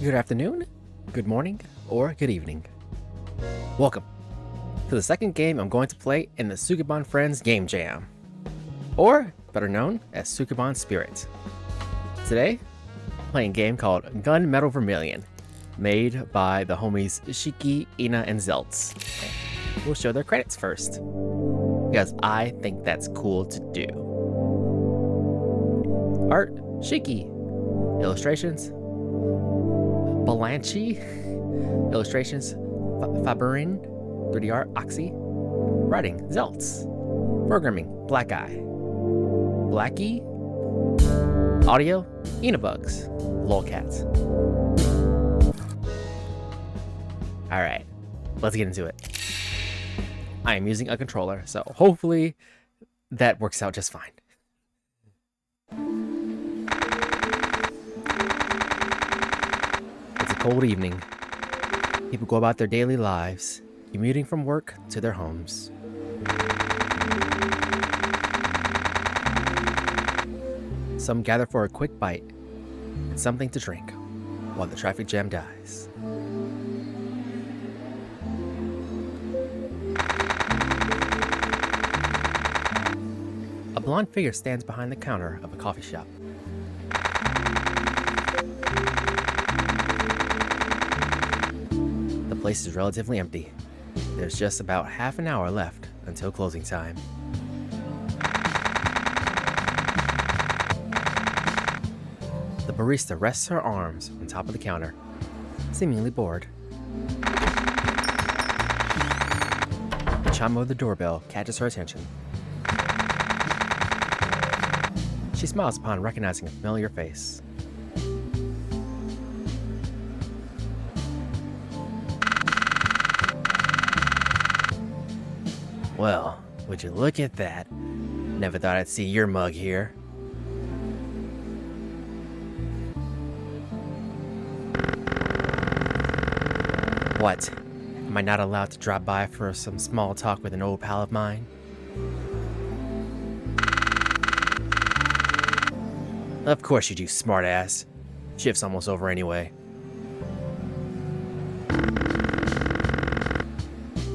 Good afternoon, good morning, or good evening. Welcome to the second game I'm going to play in the Sukeban Friends Game Jam, or better known as Sukeban Spirit. Today, I'm playing a game called Gunmetal Vermillion, made by the homies Shiki, Ina, and Zeltts. We'll show their credits first, because I think that's cool to do. Art, Shiki. Illustrations, Balanchi. Illustrations, Faberin. 3D art, Oxy. Writing, Zeltts. Programming, Black Eye. Blackie. Audio, Enabugs. Lolcats. Alright, let's get into it. I am using a controller, so hopefully that works out just fine. It's a cold evening. People go about their daily lives, commuting from work to their homes. Some gather for a quick bite and something to drink while the traffic jam dies. A blonde figure stands behind the counter of a coffee shop. The place is relatively empty. There's just about half an hour left until closing time. The barista rests her arms on top of the counter, seemingly bored. The chime of the doorbell catches her attention. She smiles upon recognizing a familiar face. Well, would you look at that? Never thought I'd see your mug here. What? Am I not allowed to drop by for some small talk with an old pal of mine? Of course you do, smartass. Shift's almost over anyway.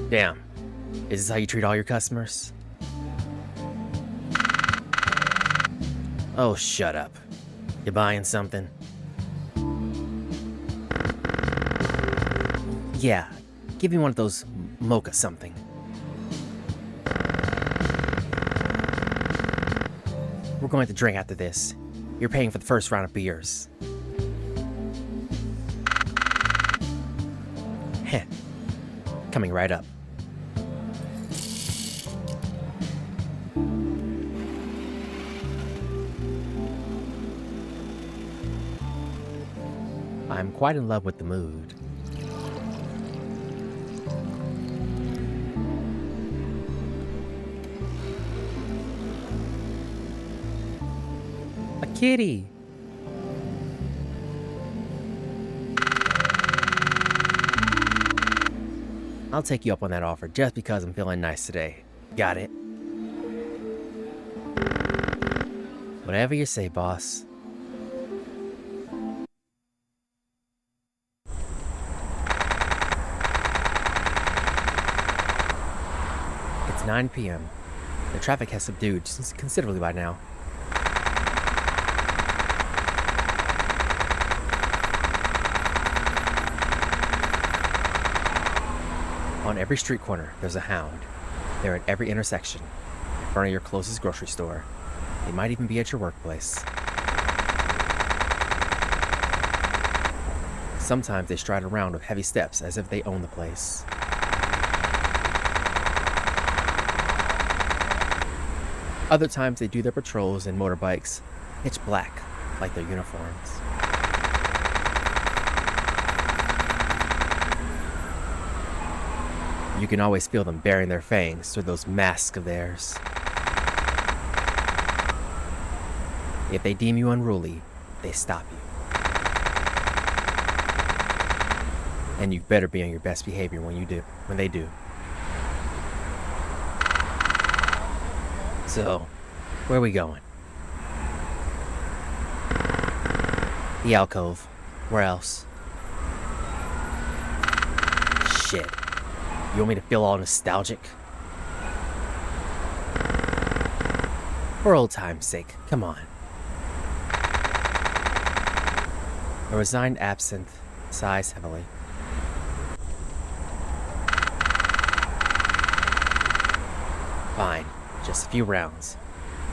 Damn. Is this how you treat all your customers? Oh, shut up. You buying something? Yeah, give me one of those mocha something. We're going to drink after this. You're paying for the first round of beers. Heh. Coming right up. I'm quite in love with the mood. A kitty! I'll take you up on that offer just because I'm feeling nice today. Got it? Whatever you say, boss. It's 9 p.m. The traffic has subdued considerably by now. On every street corner, there's a hound. They're at every intersection, in front of your closest grocery store. They might even be at your workplace. Sometimes they stride around with heavy steps as if they own the place. Other times they do their patrols in motorbikes, pitch black like their uniforms. You can always feel them baring their fangs through those masks of theirs. If they deem you unruly, they stop you. And you better be on your best behavior when they do. So, where are we going? The alcove. Where else? shit. You want me to feel all nostalgic? For old time's sake, come on. A resigned absinthe sighs heavily. Fine, just a few rounds.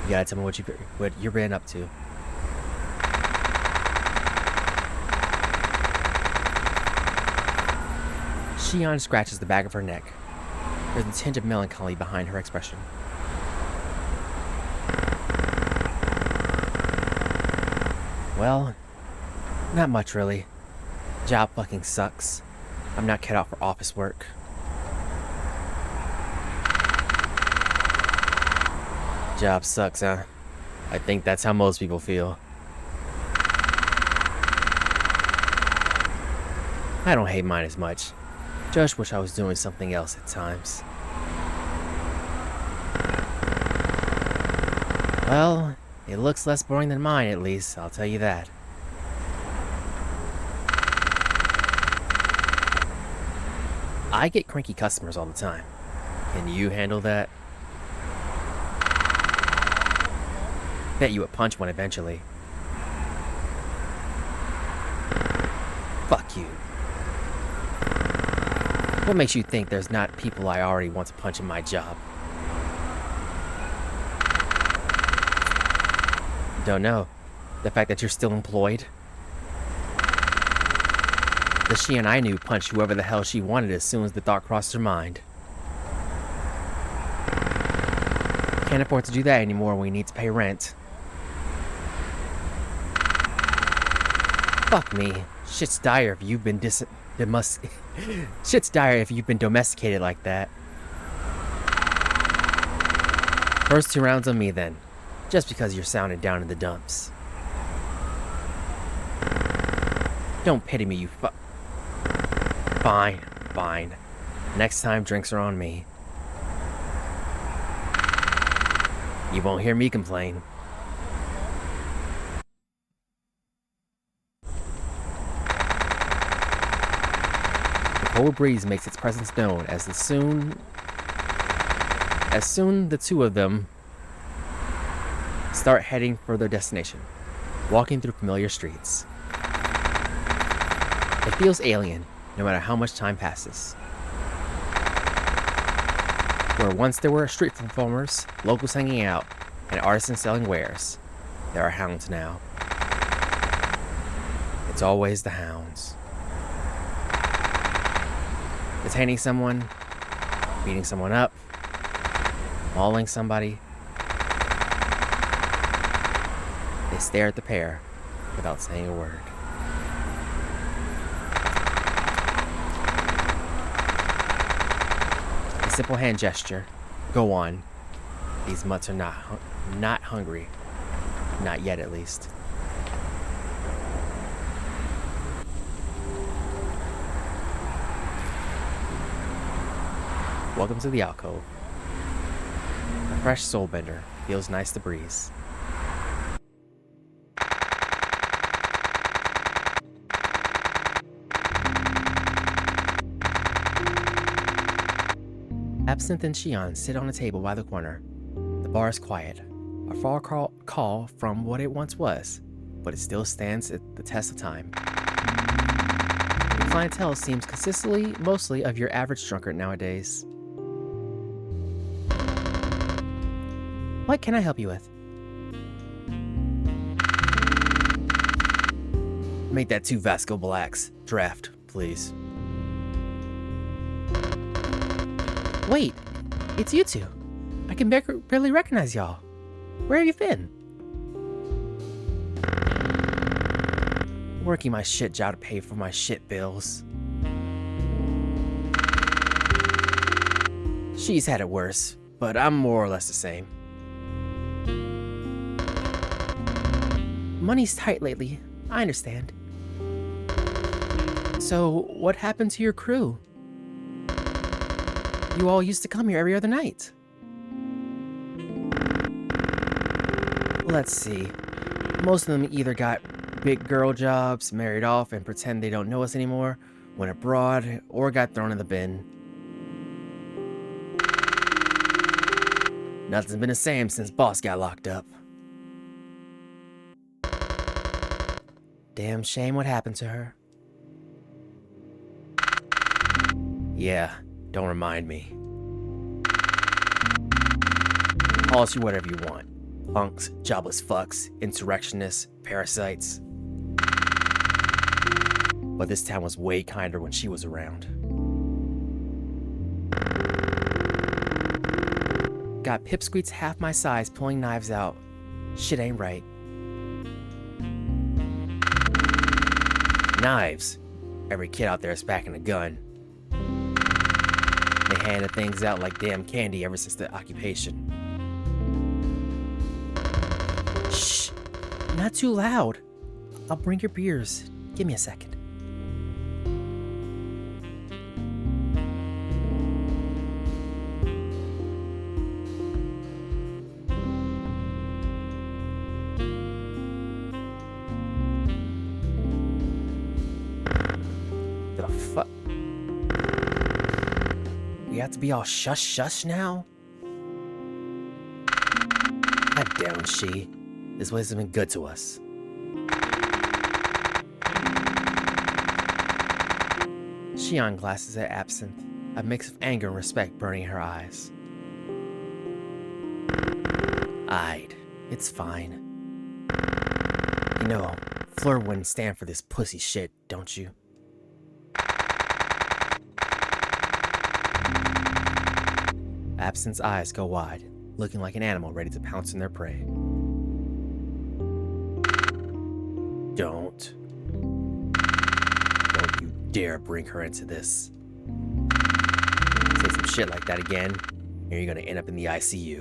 You gotta tell me what you've been up to. Shion scratches the back of her neck. There's a tinge of melancholy behind her expression. Well, not much really. Job fucking sucks. I'm not cut out for office work. Job sucks, huh? I think that's how most people feel. I don't hate mine as much. Just wish I was doing something else at times. Well, it looks less boring than mine at least, I'll tell you that. I get cranky customers all the time. Can you handle that? Bet you would punch one eventually. Fuck you. What makes you think there's not people I already want to punch in my job? Don't know. The fact that you're still employed? The Shion I knew punched whoever the hell she wanted as soon as the thought crossed her mind. Can't afford to do that anymore when we need to pay rent. Fuck me. Shit's dire if you've been Shit's dire if you've been domesticated like that. First 2 rounds on me then. Just because you're sounded down in the dumps. Don't pity me, you Fine, fine. Next time drinks are on me. You won't hear me complain. The cold breeze makes its presence known as soon the two of them start heading for their destination, walking through familiar streets. It feels alien, no matter how much time passes. Where once there were street performers, locals hanging out, and artisans selling wares, there are hounds now. It's always the hounds. Detaining someone, beating someone up, mauling somebody. They stare at the pair without saying a word. A simple hand gesture. Go on. These mutts are not hungry. Not yet, at least. Welcome to the alcove. A fresh soul bender. Feels nice to breeze. Absinthe and Shion sit on a table by the corner. The bar is quiet. A far call from what it once was, but it still stands at the test of time. The clientele seems consistently mostly of your average drunkard nowadays. What can I help you with? Make that 2 Vasco Blacks. Draft, please. Wait, it's you two. I can barely recognize y'all. Where have you been? Working my shit job to pay for my shit bills. She's had it worse, but I'm more or less the same. Money's tight lately, I understand. So, what happened to your crew? You all used to come here every other night. Let's see. Most of them either got big girl jobs, married off, and pretend they don't know us anymore, went abroad, or got thrown in the bin. Nothing's been the same since Boss got locked up. Damn shame what happened to her. Yeah, don't remind me. Call us you whatever you want. Punks, jobless fucks, insurrectionists, parasites. But this town was way kinder when she was around. Got pipsqueaks half my size pulling knives out. Shit ain't right. Knives. Every kid out there is packing a gun. They handed things out like damn candy ever since the occupation. Shh. Not too loud. I'll bring your beers. Give me a second. The fuck? We have to be all shush now? Head down, She. This place has been good to us. Shion glasses at Absinthe, a mix of anger and respect burning in her eyes. I'd. It's fine. You know, Fleur wouldn't stand for this pussy shit, don't you? Absinthe's eyes go wide, looking like an animal ready to pounce on their prey. Don't you dare bring her into this. Say some shit like that again, and you're gonna end up in the ICU.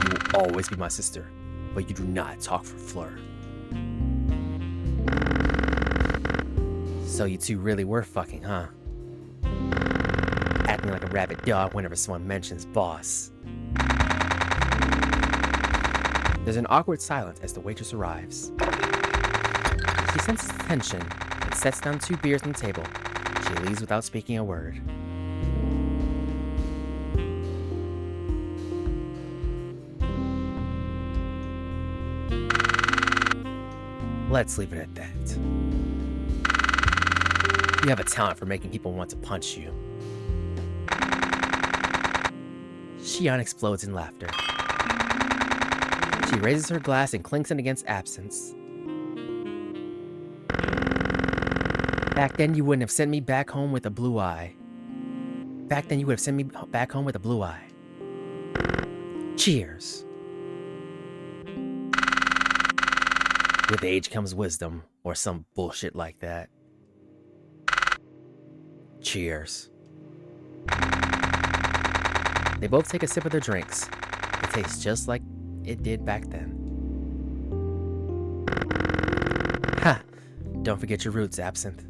You will always be my sister, but you do not talk for Fleur. So you two really were fucking, huh? Acting like a rabid dog whenever someone mentions Boss. There's an awkward silence as the waitress arrives. She senses tension and sets down 2 beers on the table. She leaves without speaking a word. Let's leave it at that. You have a talent for making people want to punch you. Shion explodes in laughter. She raises her glass and clinks it against Absinthe's. Back then, you wouldn't have sent me back home with a blue eye. Back then, you would have sent me back home with a blue eye. Cheers. With age comes wisdom, or some bullshit like that. Cheers. They both take a sip of their drinks. It tastes just like it did back then. Ha! Don't forget your roots, Absinthe.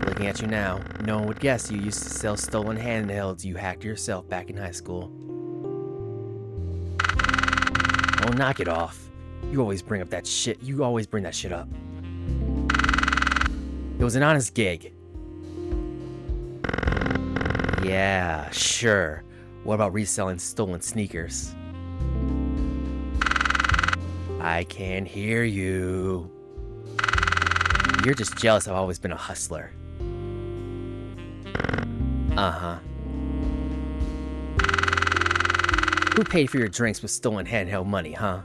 Looking at you now, no one would guess you used to sell stolen handhelds you hacked yourself back in high school. Oh, knock it off. You always bring up that shit. You always bring that shit up. It was an honest gig. Yeah, sure. What about reselling stolen sneakers? I can hear you. You're just jealous I've always been a hustler. Uh-huh. Who paid for your drinks with stolen handheld money, huh?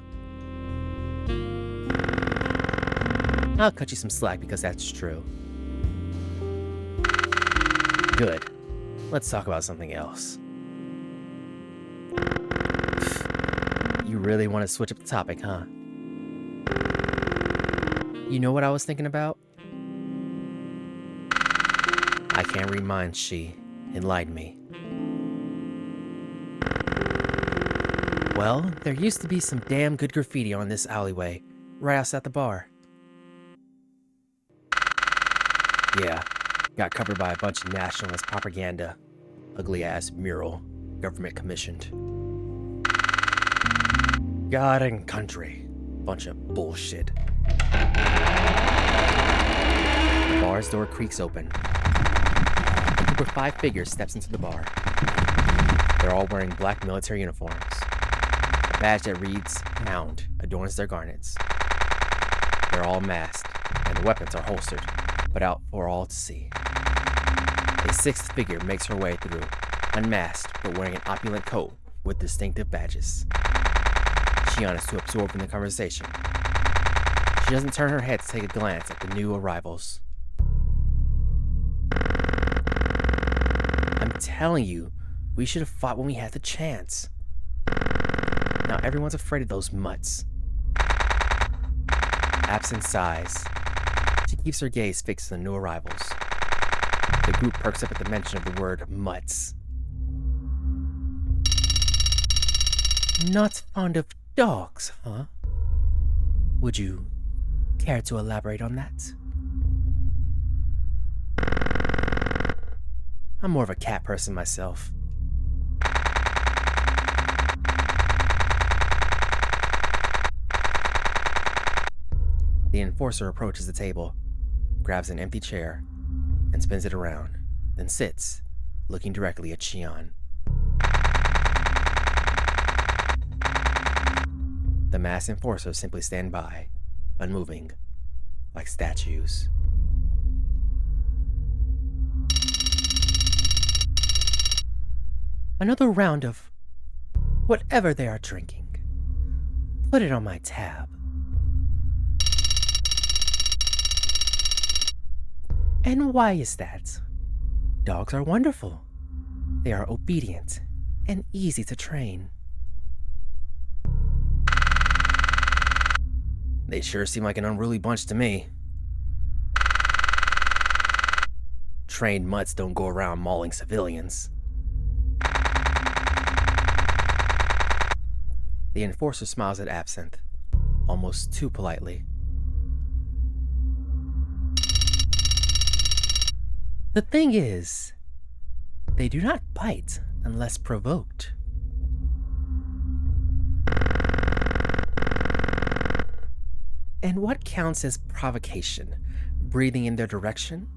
I'll cut you some slack because that's true. Good. Let's talk about something else. You really want to switch up the topic, huh? You know what I was thinking about? I can't read minds, She. Enlighten me. Well, there used to be some damn good graffiti on this alleyway, right outside the bar. Yeah, got covered by a bunch of nationalist propaganda. Ugly-ass mural, government commissioned. God and country. Bunch of bullshit. bar's door creaks open. A group of 5 figures steps into the bar. They're all wearing black military uniforms. A badge that reads Hound adorns their garments. They're all masked, and the weapons are holstered, but out for all to see. A 6th figure makes her way through, unmasked but wearing an opulent coat with distinctive badges. Shion is too absorbed in the conversation. She doesn't turn her head to take a glance at the new arrivals. I'm telling you, we should have fought when we had the chance. Now everyone's afraid of those mutts. Absinthe sighs. She keeps her gaze fixed on the new arrivals. The group perks up at the mention of the word mutts. Not fond of dogs, huh? Would you care to elaborate on that? I'm more of a cat person myself. The enforcer approaches the table, grabs an empty chair, and spins it around, then sits, looking directly at Shion. The masked enforcers simply stand by, unmoving, like statues. Another round of whatever they are drinking. Put it on my tab. And why is that? Dogs are wonderful. They are obedient and easy to train. They sure seem like an unruly bunch to me. Trained mutts don't go around mauling civilians. The enforcer smiles at Absinthe, almost too politely. The thing is, they do not bite unless provoked. And what counts as provocation? Breathing in their direction?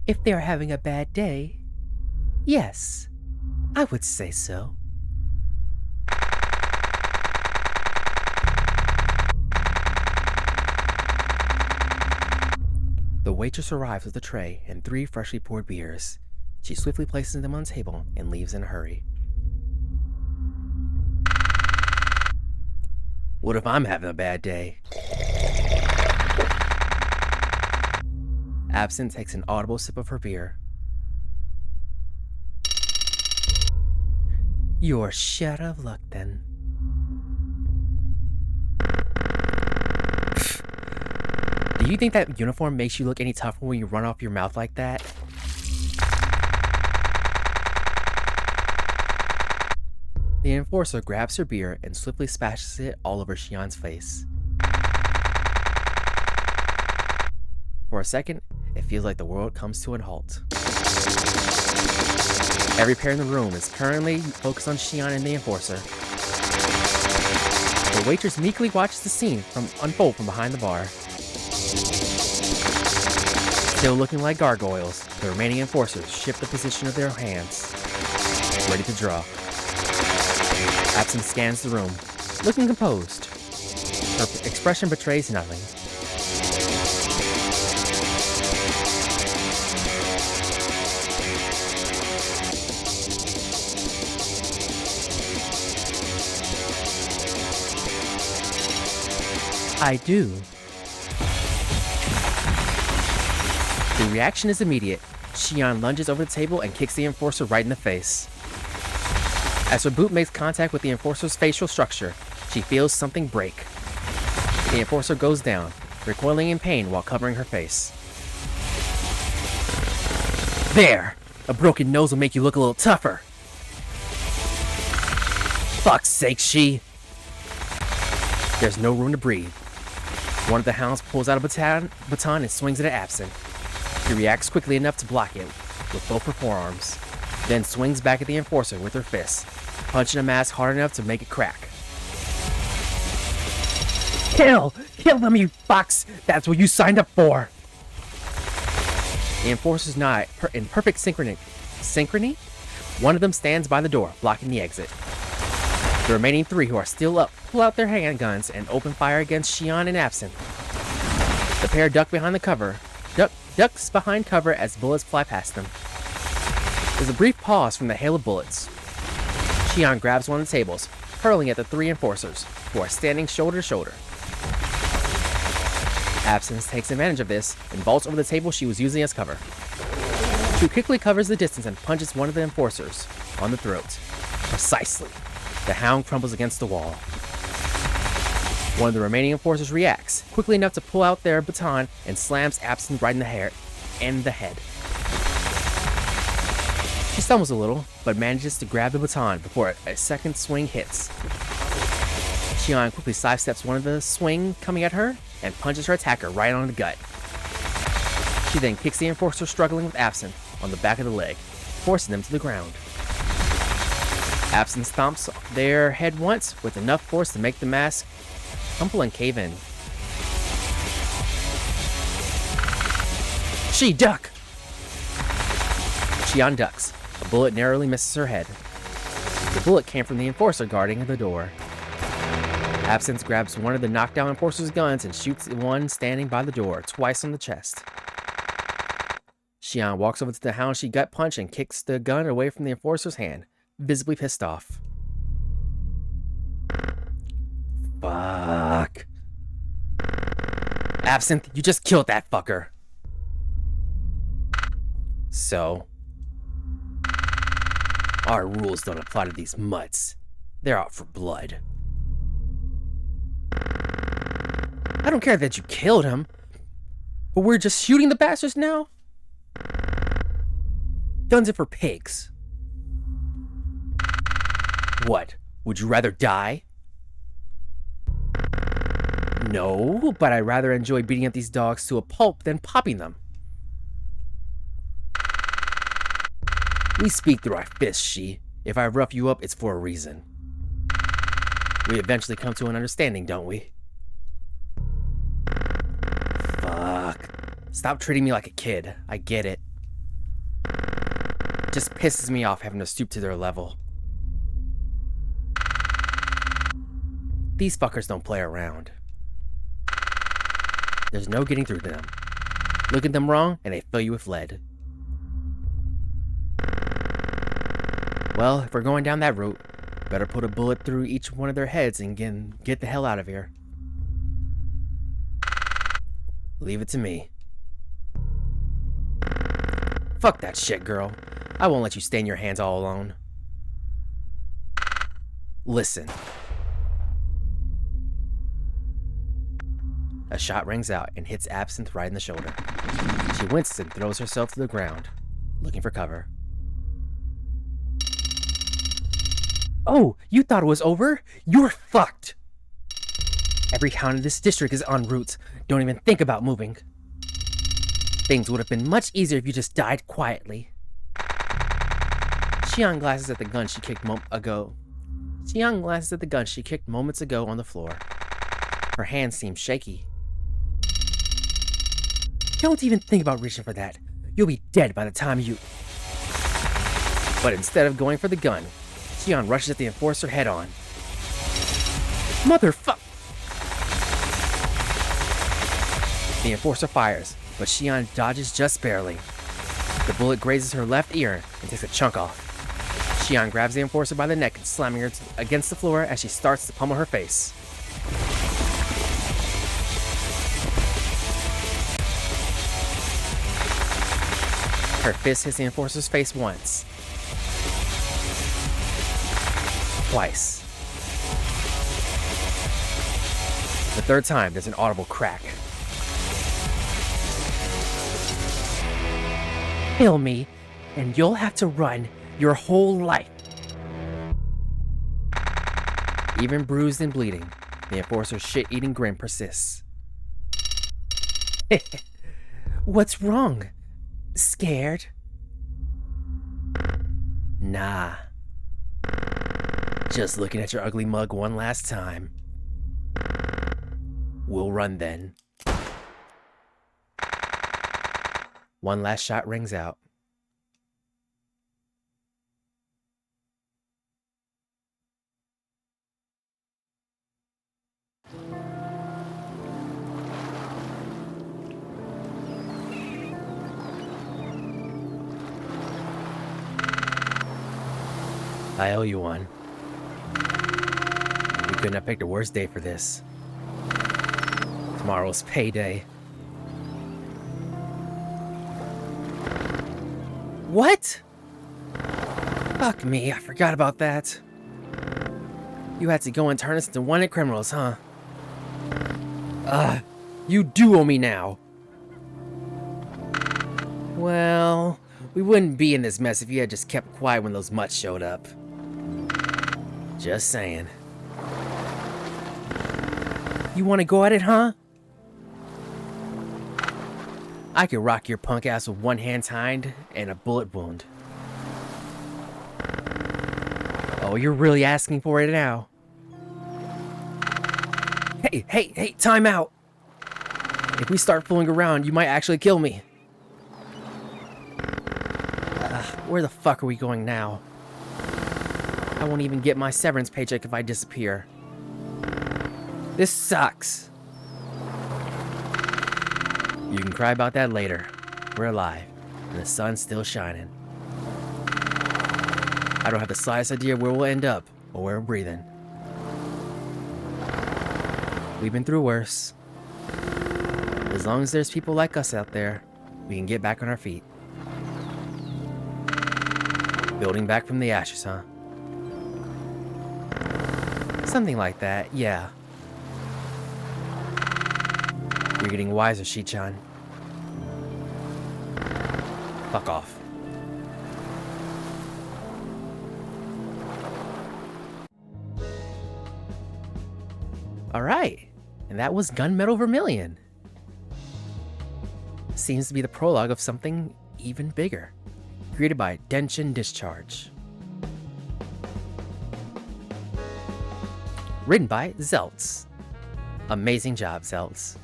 If they are having a bad day, yes, I would say so. The waitress arrives with a tray and 3 freshly poured beers. She swiftly places them on the table and leaves in a hurry. What if I'm having a bad day? Absinthe takes an audible sip of her beer. You're shut of luck then. Do you think that uniform makes you look any tougher when you run off your mouth like that? The enforcer grabs her beer and swiftly splashes it all over Shion's face. For a second, it feels like the world comes to a halt. Every pair in the room is currently focused on Shion and the enforcer. The waitress meekly watches the scene unfold from behind the bar. Still looking like gargoyles, the remaining enforcers shift the position of their hands, ready to draw. Absinthe scans the room, looking composed. Her expression betrays nothing. I do. The reaction is immediate. Shion lunges over the table and kicks the enforcer right in the face. As her boot makes contact with the enforcer's facial structure, she feels something break. The enforcer goes down, recoiling in pain while covering her face. There! A broken nose will make you look a little tougher. Fuck's sake, she! There's no room to breathe. One of the hounds pulls out a baton and swings it at Absinthe. She reacts quickly enough to block it with both her forearms, then swings back at the enforcer with her fists, punching a mask hard enough to make it crack. Kill! Kill them, you fucks! That's what you signed up for! The enforcers nod in perfect synchrony. Synchrony? One of them stands by the door, blocking the exit. The remaining 3 who are still up pull out their handguns and open fire against Xian and Absinthe. The pair ducks behind cover as bullets fly past them. There's a brief pause from the hail of bullets. Xian grabs one of the tables, hurling at the 3 enforcers, who are standing shoulder to shoulder. Absinthe takes advantage of this and vaults over the table she was using as cover. She quickly covers the distance and punches one of the enforcers on the throat. Precisely. The hound crumbles against the wall. One of the remaining enforcers reacts, quickly enough to pull out their baton and slams Absinthe right in the head. She stumbles a little, but manages to grab the baton before a second swing hits. Xian quickly sidesteps one of the swing coming at her and punches her attacker right on the gut. She then kicks the enforcer struggling with Absinthe on the back of the leg, forcing them to the ground. Absinthe stomps their head once with enough force to make the mask crumple and cave in. She duck! Xian ducks. A bullet narrowly misses her head. The bullet came from the enforcer guarding the door. Absinthe grabs one of the knockdown enforcer's guns and shoots one standing by the door, twice on the chest. Xian walks over to the hound she gut punched and kicks the gun away from the enforcer's hand, visibly pissed off. Fuck. Absinthe, you just killed that fucker. So, our rules don't apply to these mutts. They're out for blood. I don't care that you killed him, but we're just shooting the bastards now? Guns are for pigs. What? Would you rather die? No, but I'd rather enjoy beating up these dogs to a pulp than popping them. We speak through our fists, Shi. If I rough you up, it's for a reason. We eventually come to an understanding, don't we? Fuck. Stop treating me like a kid. I get it. Just pisses me off having to stoop to their level. These fuckers don't play around. There's no getting through to them. Look at them wrong, and they fill you with lead. Well, if we're going down that route, better put a bullet through each one of their heads and get the hell out of here. Leave it to me. Fuck that shit, girl. I won't let you stain your hands all alone. Listen. A shot rings out and hits Absinthe right in the shoulder. She winces and throws herself to the ground, looking for cover. Oh, you thought it was over? You're fucked! Every hound in this district is en route. Don't even think about moving. Things would have been much easier if you just died quietly. Xian glances at the gun she kicked moments ago on the floor. Her hands seem shaky. Don't even think about reaching for that. You'll be dead by the time you... But instead of going for the gun, Xian rushes at the enforcer head on. Motherfuck! The enforcer fires, but Xian dodges just barely. The bullet grazes her left ear and takes a chunk off. Xian grabs the enforcer by the neck and slamming her against the floor as she starts to pummel her face. Her fist hits the enforcer's face once. Twice. The third time, there's an audible crack. Kill me, and you'll have to run your whole life. Even bruised and bleeding, the enforcer's shit-eating grin persists. What's wrong? Scared? Nah. Just looking at your ugly mug one last time. we'll run then. One last shot rings out. I owe you one. You couldn't have picked a worse day for this. Tomorrow's payday. What? Fuck me, I forgot about that. You had to go and turn us into wanted criminals, huh? You do owe me now. Well, we wouldn't be in this mess if you had just kept quiet when those mutts showed up. Just saying. You want to go at it, huh? I could rock your punk ass with one hand tied and a bullet wound. Oh, you're really asking for it now. Hey, time out! If we start fooling around, you might actually kill me. Where the fuck are we going now? I won't even get my severance paycheck if I disappear. This sucks. You can cry about that later. We're alive, and the sun's still shining. I don't have the slightest idea where we'll end up, or where we're breathing. We've been through worse. As long as there's people like us out there, we can get back on our feet. Building back from the ashes, huh? Something like that, yeah. You're getting wiser, Shi-chan. Fuck off. Alright, and that was Gunmetal Vermillion. Seems to be the prologue of something even bigger. Created by Denshin Discharge. Written by Zeltts. Amazing job, Zeltts.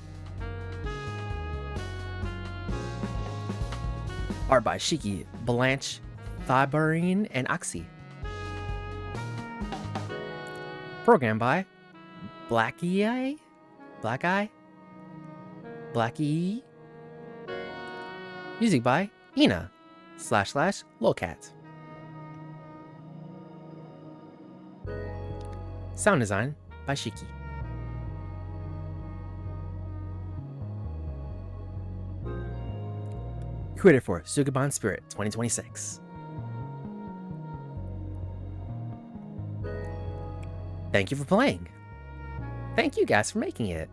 Art by Shiki, Blanche, Faberine, and Oxy. Programmed by Blackie? Blackie? Music by Ina / Lolcat. Sound design by Shiki. Created for Sukeban Spirit 2026. Thank you for playing. Thank you guys for making it.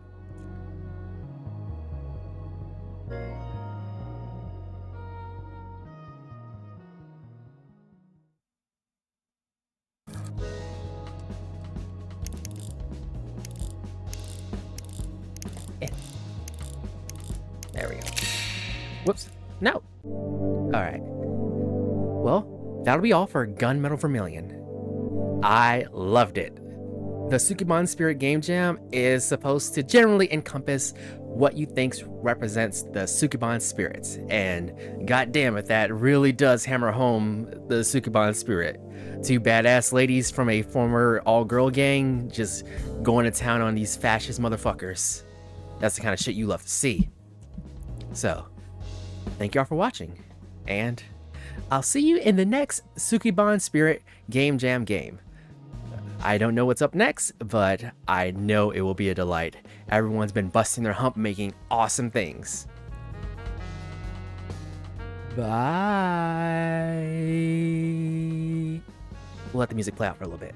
There we go. Whoops. No. Alright. Well, that'll be all for Gunmetal Vermillion. I loved it. The Sukeban Spirit Game Jam is supposed to generally encompass what you think represents the Sukeban spirits, and goddamn it, that really does hammer home the Sukeban spirit. Two badass ladies from a former all-girl gang just going to town on these fascist motherfuckers. That's the kind of shit you love to see. So, thank y'all for watching, and I'll see you in the next Sukeban Spirit Game Jam game. I don't know what's up next, but I know it will be a delight. Everyone's been busting their hump making awesome things. Bye. We'll let the music play out for a little bit.